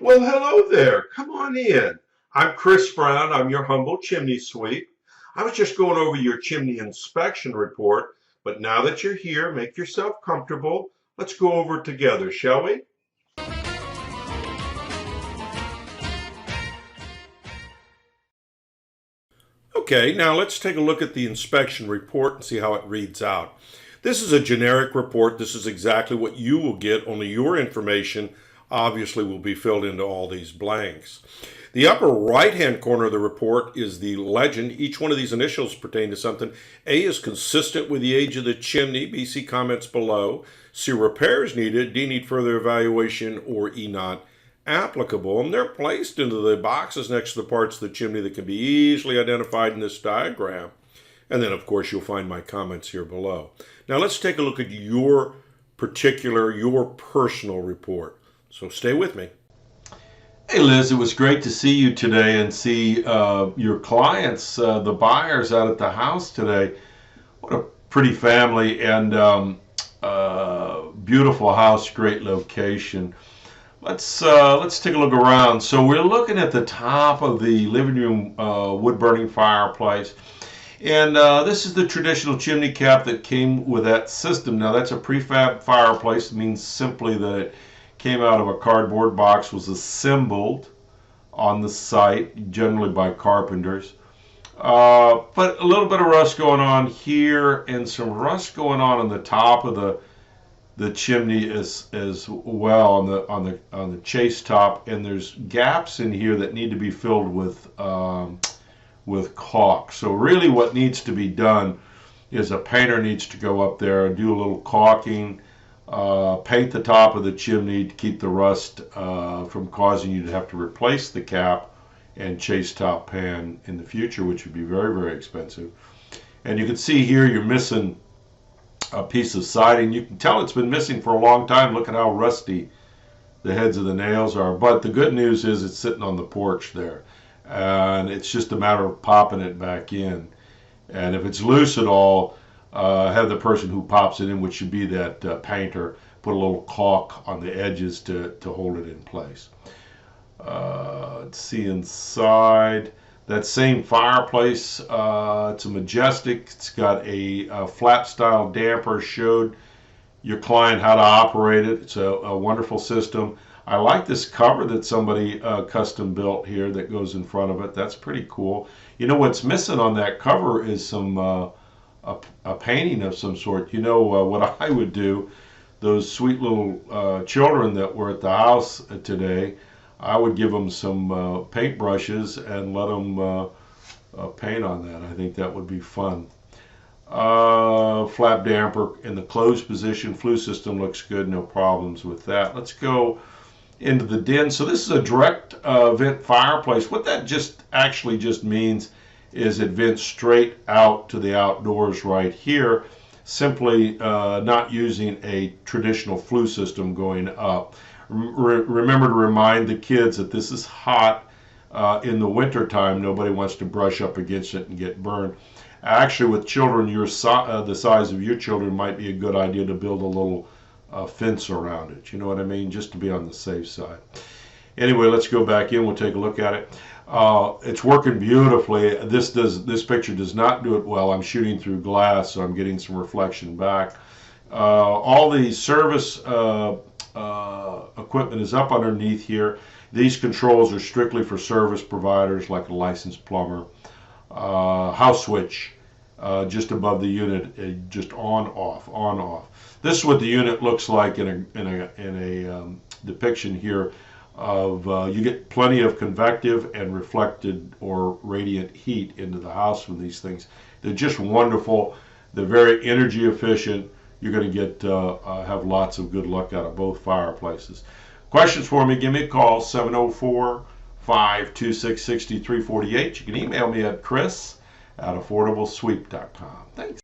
Well, hello there. Come on in. I'm Chris Brown. I'm your humble chimney sweep. I was just going over your chimney inspection report, but now that you're here, make yourself comfortable. Let's go over it together, shall we? Okay, now let's take a look at the inspection report and see how it reads out. This is a generic report. This is exactly what you will get, only your information obviously will be filled into all these blanks. The upper right-hand corner of the report is the legend. Each one of these initials pertain to something. A is consistent with the age of the chimney. B, see comments below. C, repairs needed. D, need further evaluation. Or E, not applicable. And they're placed into the boxes next to the parts of the chimney that can be easily identified in this diagram. And then, of course, you'll find my comments here below. Now, let's take a look at your personal report. So stay with me. Hey Liz, it was great to see you today and see your clients, the buyers out at the house today. What a pretty family and beautiful house, great location. Let's take a look around. So we're looking at the top of the living room wood burning fireplace. And this is the traditional chimney cap that came with that system. Now that's a prefab fireplace. It means simply that it came out of a cardboard box, was assembled on the site, generally by carpenters. But a little bit of rust going on here and some rust going on the top of the chimney as well on the chase top, and there's gaps in here that need to be filled with caulk. So really what needs to be done is a painter needs to go up there and do a little caulking, paint the top of the chimney to keep the rust from causing you to have to replace the cap and chase top pan in the future, which would be very, very expensive. And you can see here you're missing a piece of siding. You can tell it's been missing for a long time. Look at how rusty the heads of the nails are. But the good news is it's sitting on the porch there. And it's just a matter of popping it back in. And if it's loose at all, have the person who pops it in, which should be that painter, put a little caulk on the edges to hold it in place. Let's see inside. That same fireplace, it's a Majestic. It's got a flat style damper. Showed your client how to operate it. It's a wonderful system. I like this cover that somebody custom built here that goes in front of it. That's pretty cool. You know what's missing on that cover is some a painting of some sort. You know what I would do, those sweet little children that were at the house today, I would give them some paint brushes and let them paint on that. I think that would be fun. Flap damper in the closed position. Flue system looks good, no problems with that. Let's go into the den. So this is a direct vent fireplace. What that actually just means is it vents straight out to the outdoors right here, simply not using a traditional flue system going up. Remember to remind the kids that this is hot in the winter time. Nobody wants to brush up against it and get burned. Actually, with children the size of your children, might be a good idea to build a little fence around it. You know what I mean? Just to be on the safe side. Anyway, let's go back in. We'll take a look at it. It's working beautifully. This picture does not do it well. I'm shooting through glass, so I'm getting some reflection back. All the service equipment is up underneath here. These controls are strictly for service providers like a licensed plumber. House switch just above the unit, just on off. This is what the unit looks like in a depiction here of you get plenty of convective and reflected or radiant heat into the house with these things. They're just wonderful. They're very energy efficient. You're going to get have lots of good luck out of both fireplaces. Questions for me, give me a call, 704-526-6348. You can email me at chris@affordablesweep.com. Thanks.